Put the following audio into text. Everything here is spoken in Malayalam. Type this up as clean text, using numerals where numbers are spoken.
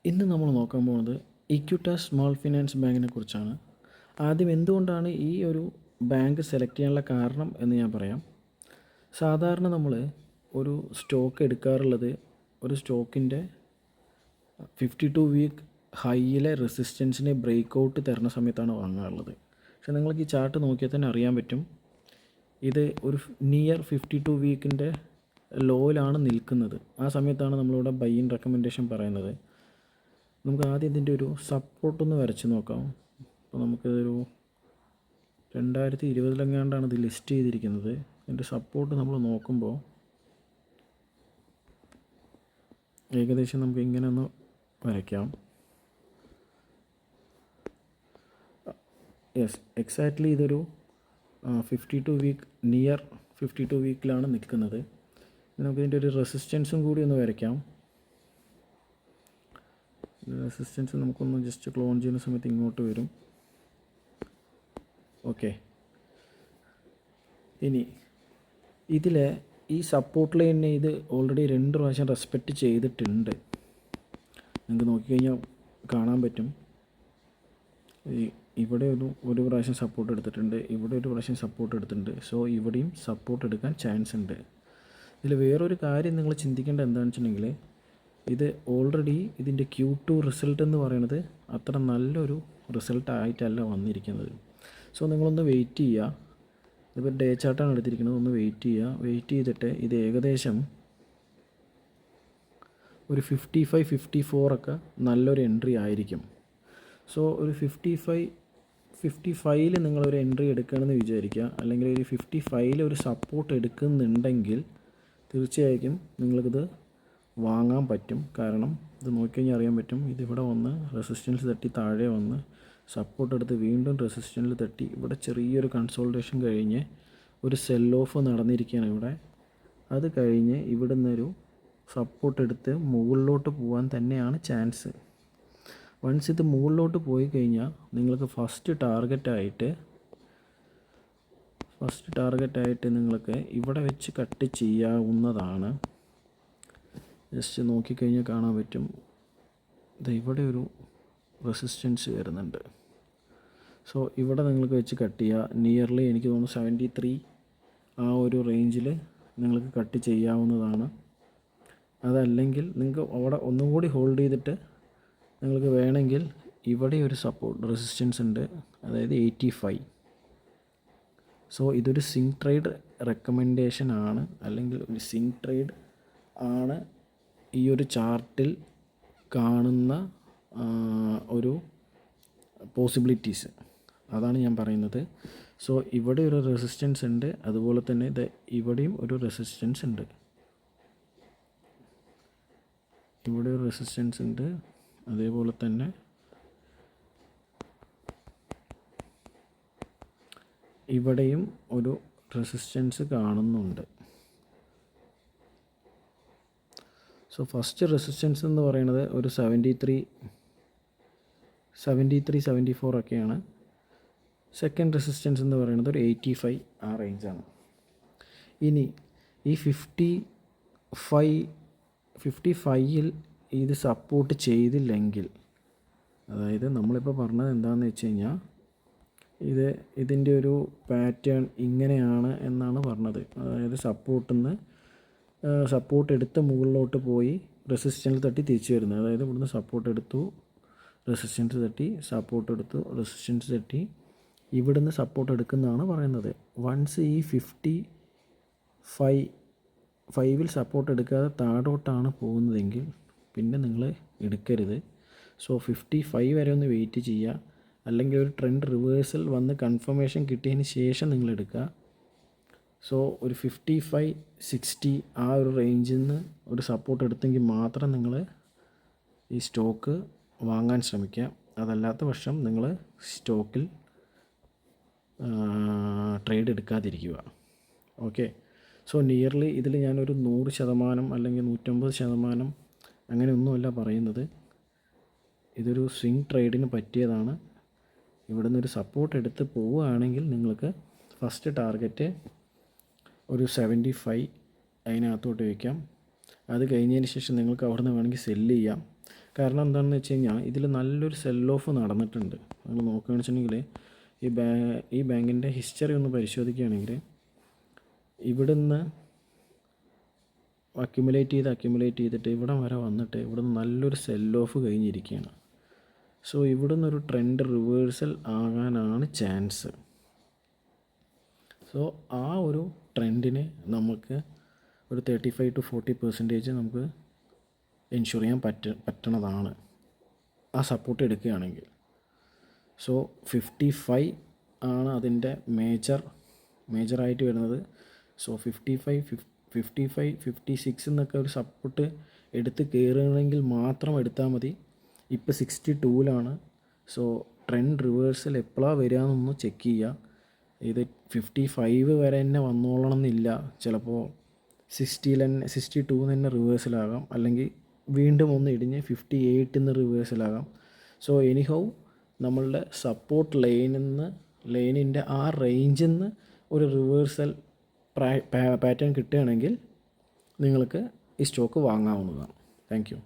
ഇന്ന് നമ്മൾ നോക്കാൻ പോകുന്നത് ഇക്വിറ്റാസ് സ്മോൾ ഫിനാൻസ് ബാങ്കിനെ കുറിച്ചാണ്. ആദ്യം എന്തുകൊണ്ടാണ് ഈ ഒരു ബാങ്ക് സെലക്ട് ചെയ്യാനുള്ള കാരണം എന്ന് ഞാൻ പറയാം. സാധാരണ നമ്മൾ ഒരു സ്റ്റോക്ക് എടുക്കാറുള്ളത് ഒരു സ്റ്റോക്കിൻ്റെ 52 വീക്ക് ഹൈയിലെ റെസിസ്റ്റൻസിനെ ബ്രേക്ക് ഔട്ട് തരുന്ന സമയത്താണ് വാങ്ങാറുള്ളത്. പക്ഷേ നിങ്ങൾക്ക് ഈ ചാർട്ട് നോക്കിയാൽ തന്നെ അറിയാൻ പറ്റും, ഇത് ഒരു നിയർ 52 വീക്കിൻ്റെ ലോയിലാണ് നിൽക്കുന്നത്. ആ സമയത്താണ് നമ്മളിവിടെ ബൈ ഇൻ റെക്കമെൻഡേഷൻ പറയുന്നത്. നമുക്ക് ആദ്യം ഇതിൻ്റെ ഒരു സപ്പോർട്ടൊന്ന് വരച്ച് നോക്കാം. അപ്പോൾ നമുക്കിതൊരു 2020 ഇത് ലിസ്റ്റ് ചെയ്തിരിക്കുന്നത്. ഇതിൻ്റെ സപ്പോർട്ട് നമ്മൾ നോക്കുമ്പോൾ ഏകദേശം നമുക്ക് ഇങ്ങനെ ഒന്ന് വരയ്ക്കാം. യെസ്, എക്സാക്ട്ലി ഇതൊരു 52 വീക്ക് നിയർ 52 വീക്കിലാണ് നിൽക്കുന്നത്. നമുക്കിതിൻ്റെ ഒരു റെസിസ്റ്റൻസും കൂടി ഒന്ന് വരയ്ക്കാം. റെസിസ്റ്റൻസ് നമുക്കൊന്ന് ജസ്റ്റ് ക്ലോൺ ചെയ്യുന്ന സമയത്ത് ഇങ്ങോട്ട് വരും. ഓക്കെ, ഇനി ഇതിലെ ഈ സപ്പോർട്ട് ലൈനിനെ ഇത് ഓൾറെഡി 2 പ്രാവശ്യം റെസ്പെക്റ്റ് ചെയ്തിട്ടുണ്ട്. നിങ്ങൾക്ക് നോക്കിക്കഴിഞ്ഞാൽ കാണാൻ പറ്റും. ഇവിടെ ഒരു പ്രാവശ്യം സപ്പോർട്ട് എടുത്തിട്ടുണ്ട്, ഇവിടെ ഒരു പ്രാവശ്യം സപ്പോർട്ട് എടുത്തിട്ടുണ്ട്. സോ ഇവിടെയും സപ്പോർട്ട് എടുക്കാൻ ചാൻസ് ഉണ്ട്. ഇതിൽ വേറൊരു കാര്യം നിങ്ങൾ ചിന്തിക്കേണ്ടത് എന്താണെന്ന് വെച്ചിട്ടുണ്ടെങ്കിൽ, ഇത് ഓൾറെഡി ഇതിൻ്റെ Q2 റിസൾട്ട് എന്ന് പറയുന്നത് അത്ര നല്ലൊരു റിസൾട്ട് ആയിട്ടല്ല വന്നിരിക്കുന്നത്. സോ നിങ്ങളൊന്ന് വെയിറ്റ് ചെയ്യുക. ഇതിപ്പോൾ ഡേ ചാർട്ടാണ് എടുത്തിരിക്കുന്നത്. ഒന്ന് വെയിറ്റ് ചെയ്യുക. വെയിറ്റ് ചെയ്തിട്ട് ഇത് ഏകദേശം ഒരു 55-54 ഒക്കെ നല്ലൊരു എൻട്രി ആയിരിക്കും. സോ ഒരു 55-55 നിങ്ങളൊരു എൻട്രി എടുക്കണമെന്ന് വിചാരിക്കുക, അല്ലെങ്കിൽ ഒരു 55 ഒരു സപ്പോർട്ട് എടുക്കുന്നുണ്ടെങ്കിൽ തീർച്ചയായും നിങ്ങൾക്കിത് വാങ്ങാൻ പറ്റും. കാരണം ഇത് നോക്കിക്കഴിഞ്ഞാൽ അറിയാൻ പറ്റും, ഇതിവിടെ വന്ന് റെസിസ്റ്റൻസ് തട്ടി താഴെ വന്ന് സപ്പോർട്ട് എടുത്ത് വീണ്ടും റെസിസ്റ്റൻസിൽ തട്ടി ഇവിടെ ചെറിയൊരു കൺസോൾട്ടേഷൻ കഴിഞ്ഞ് ഒരു സെൽ ഓഫ് നടന്നിരിക്കുകയാണ് ഇവിടെ. അത് കഴിഞ്ഞ് ഇവിടെ നിന്നൊരു സപ്പോർട്ട് എടുത്ത് മുകളിലോട്ട് പോകാൻ തന്നെയാണ് ചാൻസ്. വൺസ് ഇത് മുകളിലോട്ട് പോയി കഴിഞ്ഞാൽ നിങ്ങൾക്ക് ഫസ്റ്റ് ടാർഗറ്റായിട്ട് നിങ്ങൾക്ക് ഇവിടെ വെച്ച് കട്ട് ചെയ്യാവുന്നതാണ്. ജസ്റ്റ് നോക്കിക്കഴിഞ്ഞാൽ കാണാൻ പറ്റും, ഇത് ഇവിടെ ഒരു റെസിസ്റ്റൻസ് വരുന്നുണ്ട്. സോ ഇവിടെ നിങ്ങൾക്ക് വെച്ച് കട്ട് ചെയ്യുക. നിയർലി എനിക്ക് തോന്നുന്നു 73 ആ ഒരു റേഞ്ചിൽ നിങ്ങൾക്ക് കട്ട് ചെയ്യാവുന്നതാണ്. അതല്ലെങ്കിൽ നിങ്ങൾക്ക് അവിടെ ഒന്നും കൂടി ഹോൾഡ് ചെയ്തിട്ട് നിങ്ങൾക്ക് വേണമെങ്കിൽ ഇവിടെ ഒരു സപ്പോർട്ട് റെസിസ്റ്റൻസ് ഉണ്ട്, അതായത് 85. സോ ഇതൊരു സ്വിംഗ് ട്രേഡ് റെക്കമെൻഡേഷൻ ആണ്, അല്ലെങ്കിൽ ഒരു സ്വിംഗ് ട്രേഡ് ആണ് ഈ ഒരു ചാർട്ടിൽ കാണുന്ന ഒരു പോസിബിലിറ്റീസ്. അതാണ് ഞാൻ പറയുന്നത്. സോ ഇവിടെ ഒരു റെസിസ്റ്റൻസ് ഉണ്ട്, അതുപോലെ തന്നെ ഇവിടെയും ഒരു റെസിസ്റ്റൻസ് ഉണ്ട്. ഇവിടെ ഒരു റെസിസ്റ്റൻസ് ഉണ്ട്, അതേപോലെ തന്നെ ഇവിടെയും ഒരു റെസിസ്റ്റൻസ് കാണുന്നുണ്ട്. സോ ഫസ്റ്റ് റെസിസ്റ്റൻസ് എന്ന് പറയുന്നത് ഒരു 73-74 ഒക്കെയാണ്. സെക്കൻഡ് റെസിസ്റ്റൻസ് എന്ന് പറയുന്നത് ഒരു 85 ആ റേഞ്ചാണ്. ഇനി ഈ 55-ൽ ഇത് സപ്പോർട്ട് ചെയ്തില്ലെങ്കിൽ, അതായത് നമ്മളിപ്പോൾ പറഞ്ഞത് എന്താണെന്ന് വെച്ച് കഴിഞ്ഞാൽ, ഇതിൻ്റെ ഒരു പാറ്റേൺ ഇങ്ങനെയാണ് എന്നാണ് പറഞ്ഞത്. അതായത് സപ്പോർട്ട് എടുത്ത് മുകളിലോട്ട് പോയി റെസിസ്റ്റൻസ് തട്ടി തിരിച്ചു വരുന്നത്. അതായത് ഇവിടുന്ന് സപ്പോർട്ട് എടുത്തു, റെസിസ്റ്റൻസ് തട്ടി, സപ്പോർട്ട് എടുത്തു, റെസിസ്റ്റൻസ് തട്ടി, ഇവിടുന്ന് സപ്പോർട്ട് എടുക്കുന്നതാണ് പറയുന്നത്. വൺസ് ഈ 55-ൽ സപ്പോർട്ട് എടുക്കാതെ താഴോട്ടാണ് പോകുന്നതെങ്കിൽ പിന്നെ നിങ്ങൾ എടുക്കരുത്. സോ 55 വരെ ഒന്ന് വെയിറ്റ് ചെയ്യുക, അല്ലെങ്കിൽ ഒരു ട്രെൻഡ് റിവേഴ്സൽ വന്ന് കൺഫർമേഷൻ കിട്ടിയതിന് ശേഷം നിങ്ങൾ എടുക്കുക. സോ ഒരു 55-60 ആ ഒരു റേഞ്ചിൽ നിന്ന് ഒരു സപ്പോർട്ട് എടുത്തെങ്കിൽ മാത്രം നിങ്ങൾ ഈ സ്റ്റോക്ക് വാങ്ങാൻ ശ്രമിക്കുക. അതല്ലാത്ത പക്ഷം നിങ്ങൾ സ്റ്റോക്കിൽ ട്രേഡ് എടുക്കാതിരിക്കുക. ഓക്കെ, സോ നിയർലി ഇതിൽ ഞാനൊരു 100% അല്ലെങ്കിൽ 150% അങ്ങനെയൊന്നുമല്ല പറയുന്നത്. ഇതൊരു സ്വിംഗ് ട്രേഡിന് പറ്റിയതാണ്. ഇവിടെ നിന്നൊരു സപ്പോർട്ട് എടുത്ത് പോവുകയാണെങ്കിൽ നിങ്ങൾക്ക് ഫസ്റ്റ് ടാർഗറ്റ് ഒരു 75 അതിനകത്തോട്ട് വയ്ക്കാം. അത് കഴിഞ്ഞതിന് ശേഷം നിങ്ങൾക്ക് അവിടെ നിന്ന് വേണമെങ്കിൽ സെല്ല് ചെയ്യാം. കാരണം എന്താണെന്ന് വെച്ച് കഴിഞ്ഞാൽ ഇതിൽ നല്ലൊരു സെൽ ഓഫ് നടന്നിട്ടുണ്ട്. നമ്മൾ നോക്കുകയാണെന്ന് വെച്ചിട്ടുണ്ടെങ്കിൽ ഈ ബാങ്കിൻ്റെ ഹിസ്റ്ററി ഒന്ന് പരിശോധിക്കുകയാണെങ്കിൽ ഇവിടുന്ന് അക്യുമുലേറ്റ് ചെയ്തിട്ട് ഇവിടെ വരെ വന്നിട്ട് ഇവിടുന്ന് നല്ലൊരു സെൽ ഓഫ് കഴിഞ്ഞിരിക്കുകയാണ്. സോ ഇവിടുന്ന് ഒരു ട്രെൻഡ് റിവേഴ്സൽ ആകാനാണ് ചാൻസ്. സോ ആ ഒരു ട്രെൻഡിന് നമുക്ക് ഒരു 35 to 40% നമുക്ക് എൻഷുർ ചെയ്യാൻ പറ്റണതാണ് ആ സപ്പോർട്ട് എടുക്കുകയാണെങ്കിൽ. സോ 55 ആണ് അതിൻ്റെ മേജറായിട്ട് വരുന്നത്. സോ 55, 56 എന്നൊക്കെ ഒരു സപ്പോർട്ട് എടുത്ത് കയറുകയാണെങ്കിൽ മാത്രം എടുത്താൽ മതി. ഇപ്പോൾ 62ലാണ്. സോ ട്രെൻഡ് റിവേഴ്സൽ എപ്പോഴാണ് വരിക എന്നൊന്ന് ചെക്ക് ചെയ്യുക. ഇത് 55 വരെ തന്നെ വന്നോളണം എന്നില്ല. ചിലപ്പോൾ 62 തന്നെ റിവേഴ്സലാകാം, അല്ലെങ്കിൽ വീണ്ടും ഒന്ന് ഇടിഞ്ഞ് 58 റിവേഴ്സലാകാം. സോ എനിഹൗ നമ്മളുടെ സപ്പോർട്ട് ലൈനിൻ്റെ ആ റേഞ്ചിൽ നിന്ന് ഒരു റിവേഴ്സൽ പാറ്റേൺ കിട്ടുകയാണെങ്കിൽ നിങ്ങൾക്ക് ഈ സ്റ്റോക്ക് വാങ്ങാവുന്നതാണ്. Thank you.